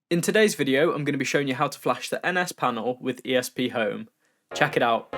In today's video, I'm going to be showing you how to flash the NSPanel with ESPHome. Check it out.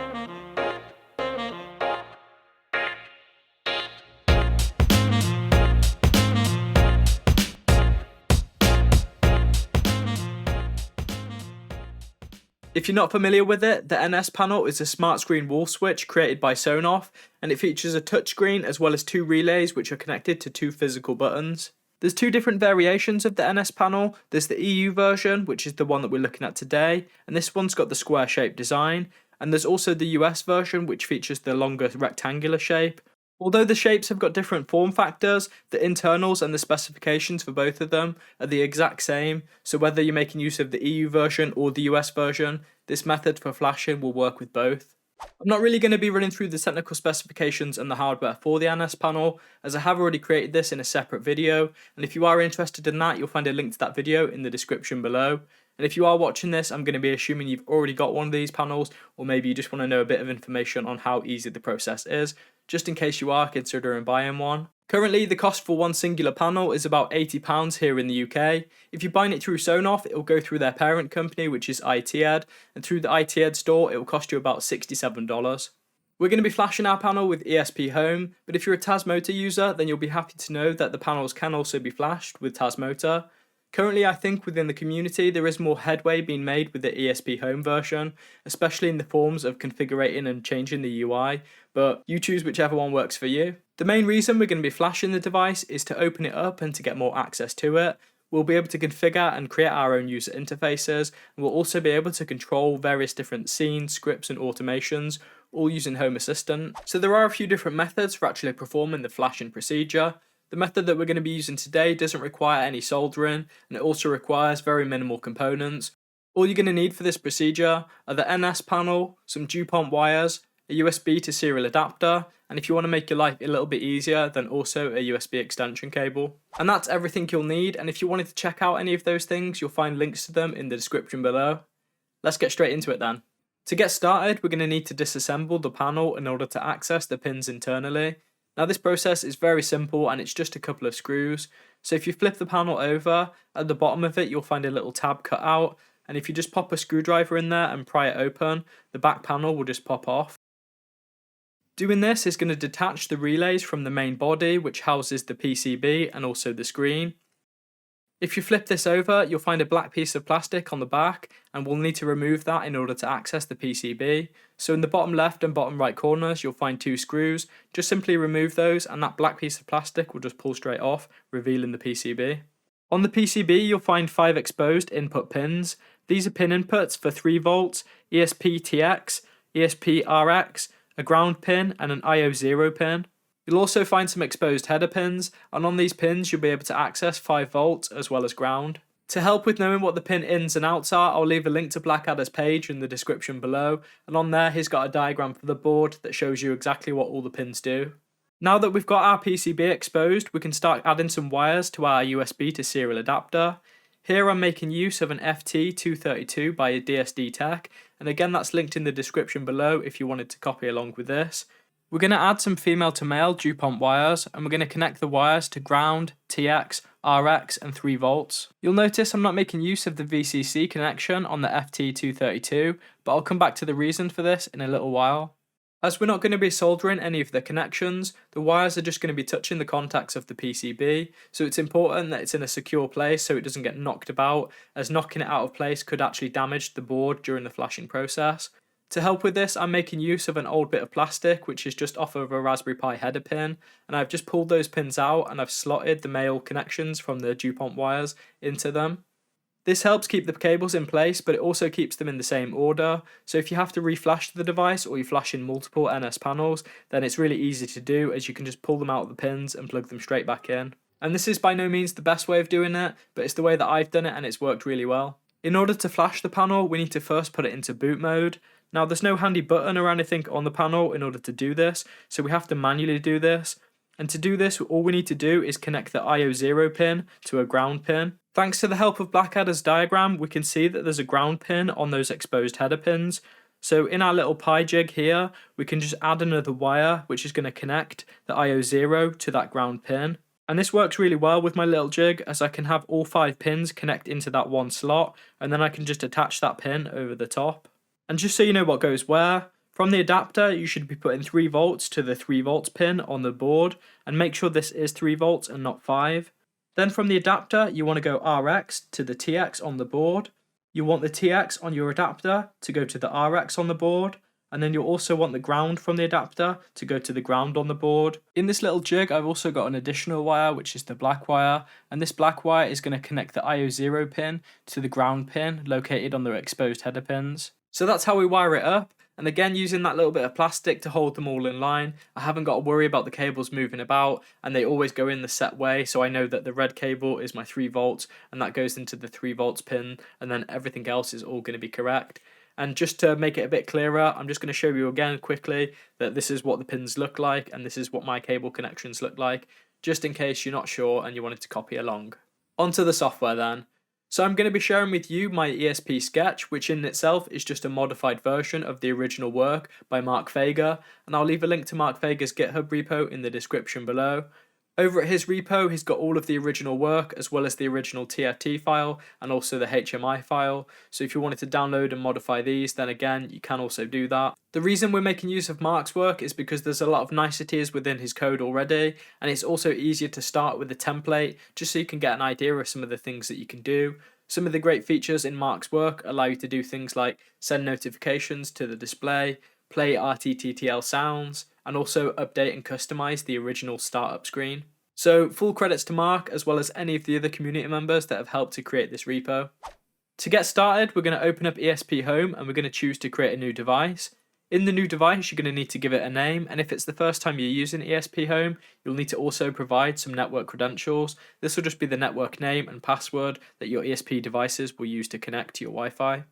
If you're not familiar with it, the NSPanel is a smart screen wall switch created by Sonoff, and it features a touchscreen as well as two relays which are connected to two physical buttons. There's two different variations of the NSPanel. There's the EU version, which is the one that we're looking at today, and this one's got the square shaped design, and there's also the US version which features the longer rectangular shape. Although the shapes have got different form factors, the internals and the specifications for both of them are the exact same, so whether you're making use of the EU version or the US version, this method for flashing will work with both. I'm not really going to be running through the technical specifications and the hardware for the NSPanel, as I have already created this in a separate video, and if you are interested in that, you'll find a link to that video in the description below. And if you are watching this, I'm going to be assuming you've already got one of these panels, or maybe you just want to know a bit of information on how easy the process is, just in case you are considering buying one. Currently, the cost for one singular panel is about £80 here in the UK. If you're buying it through Sonoff, it will go through their parent company, which is ITED, and through the ITED store, it will cost you about $67. We're going to be flashing our panel with ESPHome, but if you're a Tasmota user, then you'll be happy to know that the panels can also be flashed with Tasmota. Currently, I think within the community there is more headway being made with the ESPHome version, especially in the forms of configuring and changing the UI, but you choose whichever one works for you. The main reason we're going to be flashing the device is to open it up and to get more access to it. We'll be able to configure and create our own user interfaces, and we'll also be able to control various different scenes, scripts and automations, all using HomeAssistant. So there are a few different methods for actually performing the flashing procedure. The method that we're going to be using today doesn't require any soldering, and it also requires very minimal components. All you're going to need for this procedure are the NSPanel, some DuPont wires, a USB to serial adapter, and if you want to make your life a little bit easier, then also a USB extension cable. And that's everything you'll need, and if you wanted to check out any of those things, you'll find links to them in the description below. Let's get straight into it then. To get started, we're going to need to disassemble the panel in order to access the pins internally. Now this process is very simple and it's just a couple of screws. So if you flip the panel over, at the bottom of it you'll find a little tab cut out, and if you just pop a screwdriver in there and pry it open, the back panel will just pop off. Doing this is going to detach the relays from the main body, which houses the PCB and also the screen. If you flip this over, you'll find a black piece of plastic on the back, and we'll need to remove that in order to access the PCB. So in the bottom left and bottom right corners, you'll find two screws. Just simply remove those and that black piece of plastic will just pull straight off, revealing the PCB. On the PCB, you'll find 5 exposed input pins. These are pin inputs for 3 volts, ESP-TX, ESP-RX, a ground pin and an IO0 pin. You'll also find some exposed header pins, and on these pins you'll be able to access 5 volts as well as ground. To help with knowing what the pin ins and outs are, I'll leave a link to Blackadder's page in the description below, and on there he's got a diagram for the board that shows you exactly what all the pins do. Now that we've got our PCB exposed, we can start adding some wires to our USB to serial adapter. Here I'm making use of an FT232 by DSD Tech, and again that's linked in the description below if you wanted to copy along with this. We're going to add some female to male DuPont wires, and we're going to connect the wires to ground, TX, RX and 3 volts. You'll notice I'm not making use of the VCC connection on the FT232, but I'll come back to the reason for this in a little while. As we're not going to be soldering any of the connections, the wires are just going to be touching the contacts of the PCB, so it's important that it's in a secure place so it doesn't get knocked about, as knocking it out of place could actually damage the board during the flashing process. To help with this, I'm making use of an old bit of plastic which is just off of a Raspberry Pi header pin, and I've just pulled those pins out and I've slotted the male connections from the DuPont wires into them. This helps keep the cables in place, but it also keeps them in the same order, so if you have to reflash the device or you flash in multiple NS panels, then it's really easy to do, as you can just pull them out of the pins and plug them straight back in. And this is by no means the best way of doing it, but it's the way that I've done it and it's worked really well. In order to flash the panel, we need to first put it into boot mode. Now there's no handy button or anything on the panel in order to do this, so we have to manually do this. And to do this, all we need to do is connect the IO0 pin to a ground pin. Thanks to the help of Blackadder's diagram, we can see that there's a ground pin on those exposed header pins. So in our little pi jig here, we can just add another wire which is going to connect the IO0 to that ground pin. And this works really well with my little jig, as I can have all 5 pins connect into that one slot, and then I can just attach that pin over the top. And just so you know what goes where, from the adapter you should be putting 3 volts to the 3 volts pin on the board, and make sure this is 3 volts and not 5. Then from the adapter you want to go RX to the TX on the board. You want the TX on your adapter to go to the RX on the board, and then you'll also want the ground from the adapter to go to the ground on the board. In this little jig I've also got an additional wire, which is the black wire, and this black wire is going to connect the IO0 pin to the ground pin located on the exposed header pins. So that's how we wire it up, and again using that little bit of plastic to hold them all in line. I haven't got to worry about the cables moving about, and they always go in the set way, so I know that the red cable is my 3 volts and that goes into the 3 volts pin, and then everything else is all going to be correct. And just to make it a bit clearer, I'm just going to show you again quickly that this is what the pins look like and this is what my cable connections look like, just in case you're not sure and you wanted to copy along. Onto the software then. So I'm going to be sharing with you my ESP sketch, which in itself is just a modified version of the original work by MarcFager, and I'll leave a link to MarcFager's GitHub repo in the description below. Over at his repo, he's got all of the original work as well as the original TFT file and also the HMI file. So if you wanted to download and modify these, then again, you can also do that. The reason we're making use of Mark's work is because there's a lot of niceties within his code already, and it's also easier to start with the template just so you can get an idea of some of the things that you can do. Some of the great features in Mark's work allow you to do things like send notifications to the display, play RTTTL sounds, and also update and customize the original startup screen. So full credits to Mark as well as any of the other community members that have helped to create this repo. To get started, we're going to open up ESPHome and we're going to choose to create a new device. In the new device, you're going to need to give it a name, and if it's the first time you're using ESPHome, you'll need to also provide some network credentials. This will just be the network name and password that your ESP devices will use to connect to your Wi-Fi.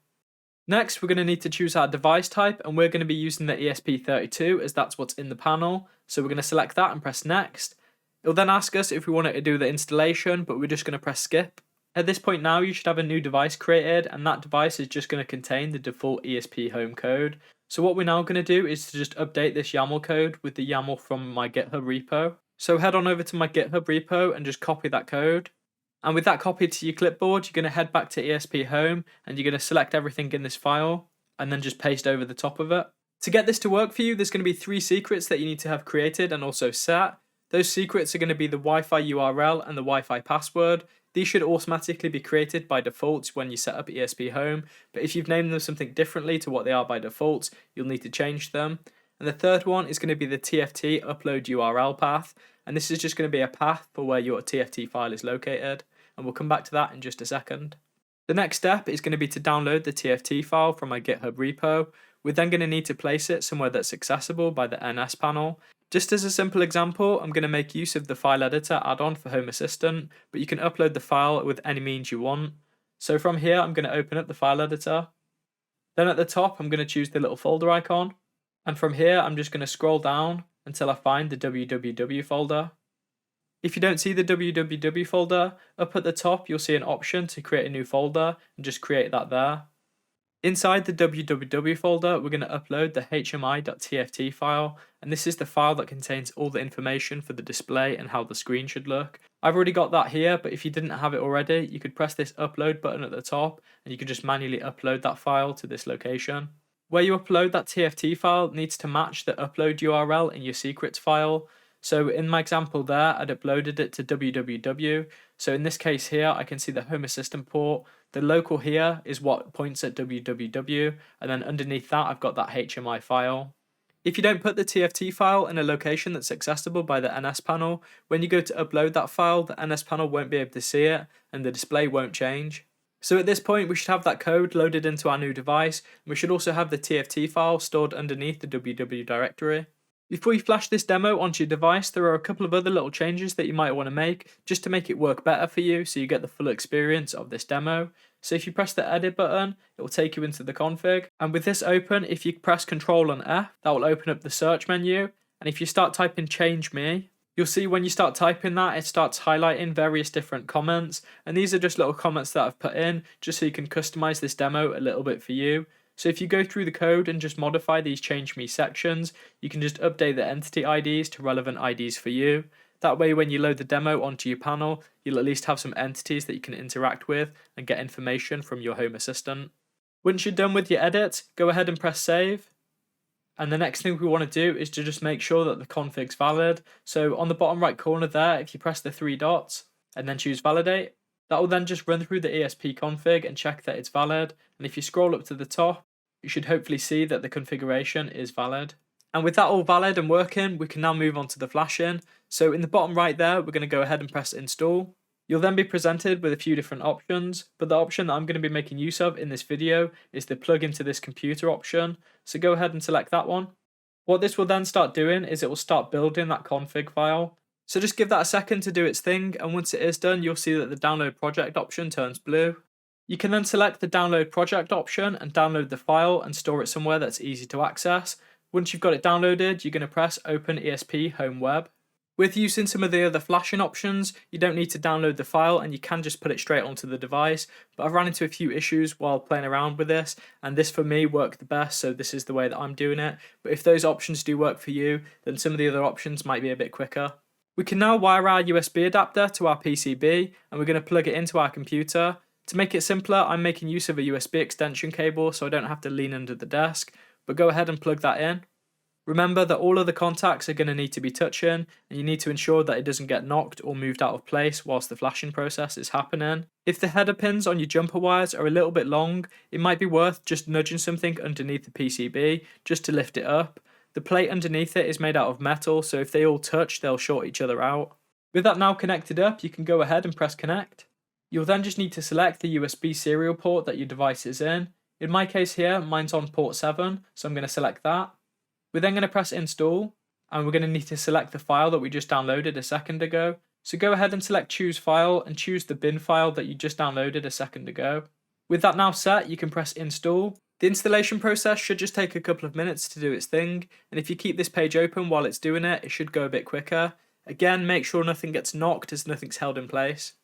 Next, we're going to need to choose our device type, and we're going to be using the ESP32 as that's what's in the panel. So we're going to select that and press next. It'll then ask us if we want it to do the installation, but we're just going to press skip. At this point now, you should have a new device created, and that device is just going to contain the default ESPHome code. So what we're now going to do is to just update this YAML code with the YAML from my GitHub repo. So head on over to my GitHub repo and just copy that code. And with that copied to your clipboard, you're going to head back to ESPHome and you're going to select everything in this file and then just paste over the top of it. To get this to work for you, there's going to be 3 secrets that you need to have created and also set. Those secrets are going to be the Wi-Fi URL and the Wi-Fi password. These should automatically be created by default when you set up ESPHome, but if you've named them something differently to what they are by default, you'll need to change them. And the third one is going to be the TFT upload URL path, and this is just going to be a path for where your TFT file is located, and we'll come back to that in just a second. The next step is going to be to download the TFT file from my GitHub repo. We're then going to need to place it somewhere that's accessible by the NSPanel. Just as a simple example, I'm going to make use of the file editor add-on for HomeAssistant, but you can upload the file with any means you want. So from here, I'm going to open up the file editor. Then at the top, I'm going to choose the little folder icon. And from here, I'm just going to scroll down until I find the www folder. If you don't see the www folder, up at the top, you'll see an option to create a new folder and just create that there. Inside the www folder, we're going to upload the hmi.tft file, and this is the file that contains all the information for the display and how the screen should look. I've already got that here, but if you didn't have it already, you could press this upload button at the top, and you could just manually upload that file to this location. Where you upload that TFT file needs to match the upload URL in your secrets file. So in my example there, I'd uploaded it to www. So in this case here, I can see the HomeAssistant port. The local here is what points at www, and then underneath that, I've got that HMI file. If you don't put the TFT file in a location that's accessible by the NSPanel, when you go to upload that file, the NSPanel won't be able to see it, and the display won't change. So at this point, we should have that code loaded into our new device, and we should also have the TFT file stored underneath the www directory. Before you flash this demo onto your device, there are a couple of other little changes that you might want to make just to make it work better for you so you get the full experience of this demo. So if you press the edit button, it will take you into the config. And with this open, if you press Ctrl and F, that will open up the search menu. And if you start typing change me, you'll see when you start typing that, it starts highlighting various different comments. And these are just little comments that I've put in just so you can customize this demo a little bit for you. So if you go through the code and just modify these change me sections, you can just update the entity IDs to relevant IDs for you. That way when you load the demo onto your panel, you'll at least have some entities that you can interact with and get information from your Home Assistant. Once you're done with your edit, go ahead and press save. And the next thing we want to do is to just make sure that the config's valid. So on the bottom right corner there, if you press the 3 dots and then choose validate, that will then just run through the ESP config and check that it's valid. And if you scroll up to the top, you should hopefully see that the configuration is valid. And with that all valid and working, we can now move on to the flashing. So in the bottom right there, we're going to go ahead and press install. You'll then be presented with a few different options, but the option that I'm going to be making use of in this video is the plug into this computer option. So go ahead and select that one. What this will then start doing is it will start building that config file. So just give that a second to do its thing, and once it is done, you'll see that the download project option turns blue. You can then select the download project option and download the file and store it somewhere that's easy to access. Once you've got it downloaded, you're going to press Open ESPHome Web. With using some of the other flashing options, you don't need to download the file and you can just put it straight onto the device, but I've run into a few issues while playing around with this, and this for me worked the best, so this is the way that I'm doing it. But if those options do work for you, then some of the other options might be a bit quicker. We can now wire our USB adapter to our PCB, and we're going to plug it into our computer. To make it simpler, I'm making use of a USB extension cable so I don't have to lean under the desk, but go ahead and plug that in. Remember that all of the contacts are going to need to be touching, and you need to ensure that it doesn't get knocked or moved out of place whilst the flashing process is happening. If the header pins on your jumper wires are a little bit long, it might be worth just nudging something underneath the PCB just to lift it up. The plate underneath it is made out of metal, so if they all touch, they'll short each other out. With that now connected up, you can go ahead and press connect. You'll then just need to select the USB serial port that your device is in. In my case here, mine's on port 7, so I'm going to select that. We're then going to press install, and we're going to need to select the file that we just downloaded a second ago. So go ahead and select choose file and choose the bin file that you just downloaded a second ago. With that now set, you can press install. The installation process should just take a couple of minutes to do its thing, and if you keep this page open while it's doing it, it should go a bit quicker. Again, make sure nothing gets knocked as nothing's held in place.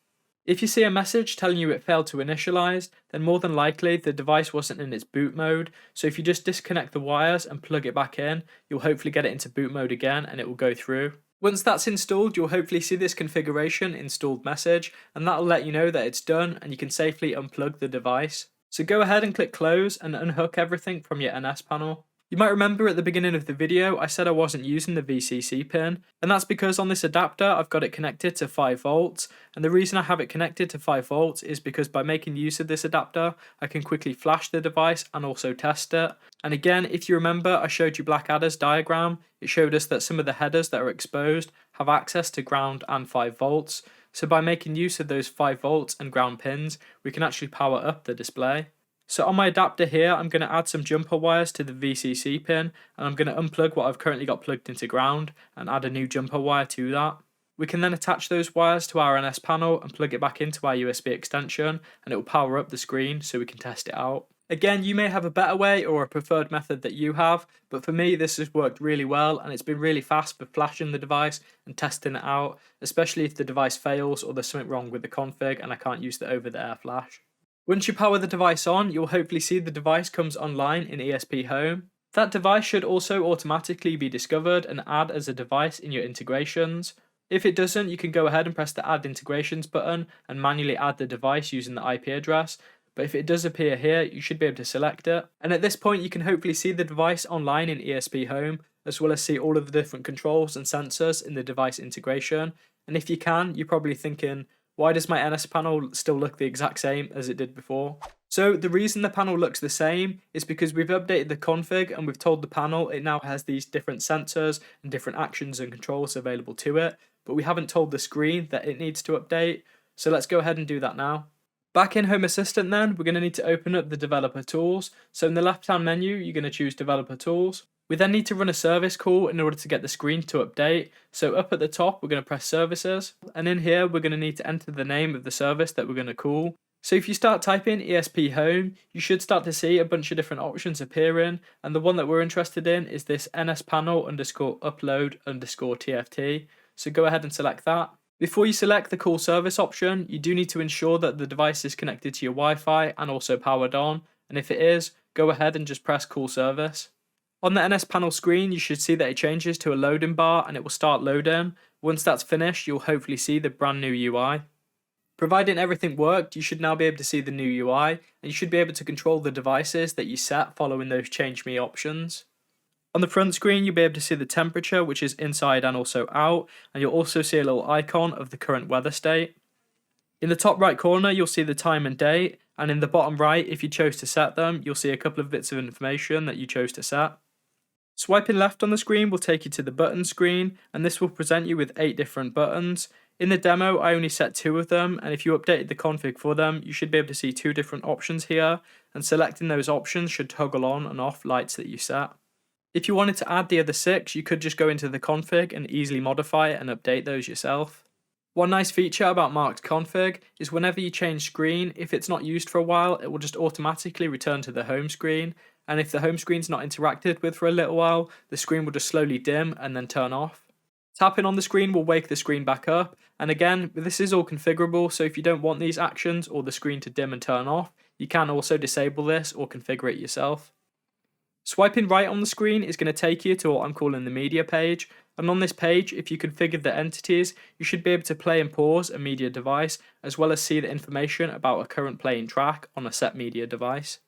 If you see a message telling you it failed to initialize, then more than likely the device wasn't in its boot mode, so if you just disconnect the wires and plug it back in, you'll hopefully get it into boot mode again and it will go through. Once that's installed, you'll hopefully see this configuration installed message, and that'll let you know that it's done and you can safely unplug the device. So go ahead and click close and unhook everything from your NS panel. You might remember at the beginning of the video I said I wasn't using the VCC pin, and that's because on this adapter I've got it connected to 5 volts, and the reason I have it connected to 5 volts is because by making use of this adapter I can quickly flash the device and also test it. And again, if you remember, I showed you Blackadder's diagram. It showed us that some of the headers that are exposed have access to ground and 5 volts, so by making use of those 5 volts and ground pins we can actually power up the display. So on my adapter here, I'm going to add some jumper wires to the VCC pin, and I'm going to unplug what I've currently got plugged into ground and add a new jumper wire to that. We can then attach those wires to our NS panel and plug it back into our USB extension, and it will power up the screen so we can test it out. Again, you may have a better way or a preferred method that you have, but for me this has worked really well and it's been really fast for flashing the device and testing it out, especially if the device fails or there's something wrong with the config and I can't use the over-the-air flash. Once you power the device on, you'll hopefully see the device comes online in ESPHome. That device should also automatically be discovered and add as a device in your integrations. If it doesn't, you can go ahead and press the Add Integrations button and manually add the device using the IP address. But if it does appear here, you should be able to select it. And at this point, you can hopefully see the device online in ESPHome, as well as see all of the different controls and sensors in the device integration. And if you can, you're probably thinking, why does my NS panel still look the exact same as it did before? So the reason the panel looks the same is because we've updated the config and we've told the panel it now has these different sensors and different actions and controls available to it, but we haven't told the screen that it needs to update. So let's go ahead and do that now. Back in Home Assistant then, we're going to need to open up the developer tools. So in the left hand menu, you're going to choose developer tools. We then need to run a service call in order to get the screen to update. So up at the top, we're going to press services. And in here, we're going to need to enter the name of the service that we're going to call. So if you start typing ESPHome, you should start to see a bunch of different options appearing. And the one that we're interested in is this NSPanel_upload_TFT. So go ahead and select that. Before you select the call service option, you do need to ensure that the device is connected to your Wi-Fi and also powered on. And if it is, go ahead and just press call service. On the NSPanel screen, you should see that it changes to a loading bar and it will start loading. Once that's finished, you'll hopefully see the brand new UI. Providing everything worked, you should now be able to see the new UI, and you should be able to control the devices that you set following those Change Me options. On the front screen, you'll be able to see the temperature, which is inside and also out, and you'll also see a little icon of the current weather state. In the top right corner, you'll see the time and date, and in the bottom right, if you chose to set them, you'll see a couple of bits of information that you chose to set. Swiping left on the screen will take you to the button screen, and this will present you with 8 different buttons. In the demo, I only set 2 of them, and if you updated the config for them, you should be able to see 2 different options here, and selecting those options should toggle on and off lights that you set. If you wanted to add the other 6, you could just go into the config and easily modify it and update those yourself. One nice feature about Marc's config is whenever you change screen, if it's not used for a while, it will just automatically return to the home screen, and if the home screen's not interacted with for a little while, the screen will just slowly dim and then turn off. Tapping on the screen will wake the screen back up, and again, this is all configurable, so if you don't want these actions or the screen to dim and turn off, you can also disable this or configure it yourself. Swiping right on the screen is going to take you to what I'm calling the media page, and on this page, if you configure the entities, you should be able to play and pause a media device, as well as see the information about a current playing track on a set media device.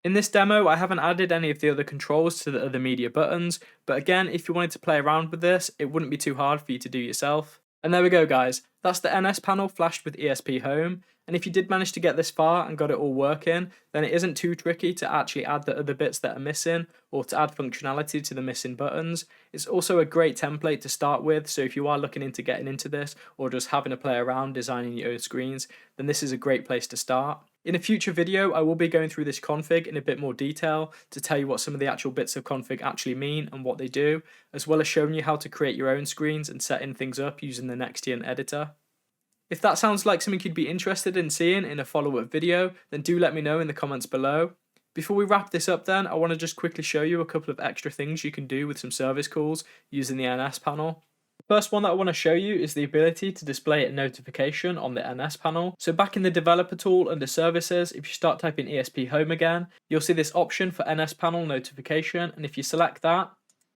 In this demo, I haven't added any of the other controls to the other media buttons, but again, if you wanted to play around with this, it wouldn't be too hard for you to do yourself. And there we go guys, that's the NSPanel flashed with ESPHome, and if you did manage to get this far and got it all working, then it isn't too tricky to actually add the other bits that are missing, or to add functionality to the missing buttons. It's also a great template to start with, so if you are looking into getting into this, or just having a play around designing your own screens, then this is a great place to start. In a future video, I will be going through this config in a bit more detail to tell you what some of the actual bits of config actually mean and what they do, as well as showing you how to create your own screens and setting things up using the Nextion editor. If that sounds like something you'd be interested in seeing in a follow-up video, then do let me know in the comments below. Before we wrap this up then, I want to just quickly show you a couple of extra things you can do with some service calls using the NSPanel. The first one that I want to show you is the ability to display a notification on the NSPanel. So back in the developer tool under services, if you start typing ESPHome again, you'll see this option for NSPanel notification, and if you select that,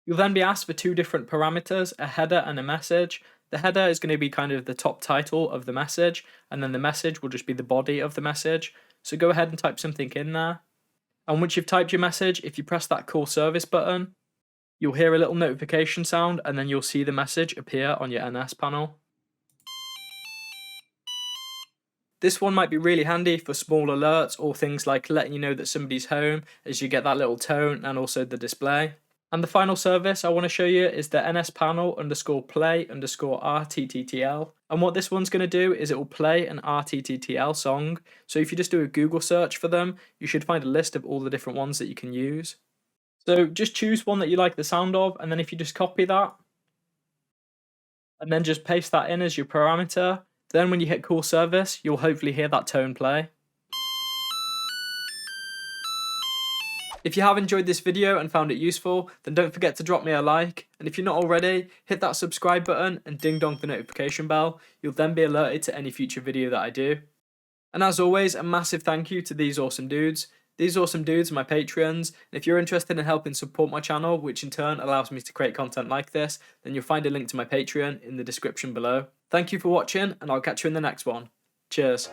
you'll then be asked for 2 different parameters, a header and a message. The header is going to be kind of the top title of the message, and then the message will just be the body of the message. So go ahead and type something in there. And once you've typed your message, if you press that call service button, you'll hear a little notification sound, and then you'll see the message appear on your NSPanel. This one might be really handy for small alerts or things like letting you know that somebody's home as you get that little tone and also the display. And the final service I want to show you is the NSPanel_play_RTTTL. And what this one's going to do is it will play an RTTTL song. So if you just do a Google search for them, you should find a list of all the different ones that you can use. So just choose one that you like the sound of, and then if you just copy that, and then just paste that in as your parameter, then when you hit call service, you'll hopefully hear that tone play. If you have enjoyed this video and found it useful, then don't forget to drop me a like, and if you're not already, hit that subscribe button and ding dong the notification bell. You'll then be alerted to any future video that I do. And as always, a massive thank you to these awesome dudes. These awesome dudes are my Patreons, and if you're interested in helping support my channel, which in turn allows me to create content like this, then you'll find a link to my Patreon in the description below. Thank you for watching, and I'll catch you in the next one. Cheers.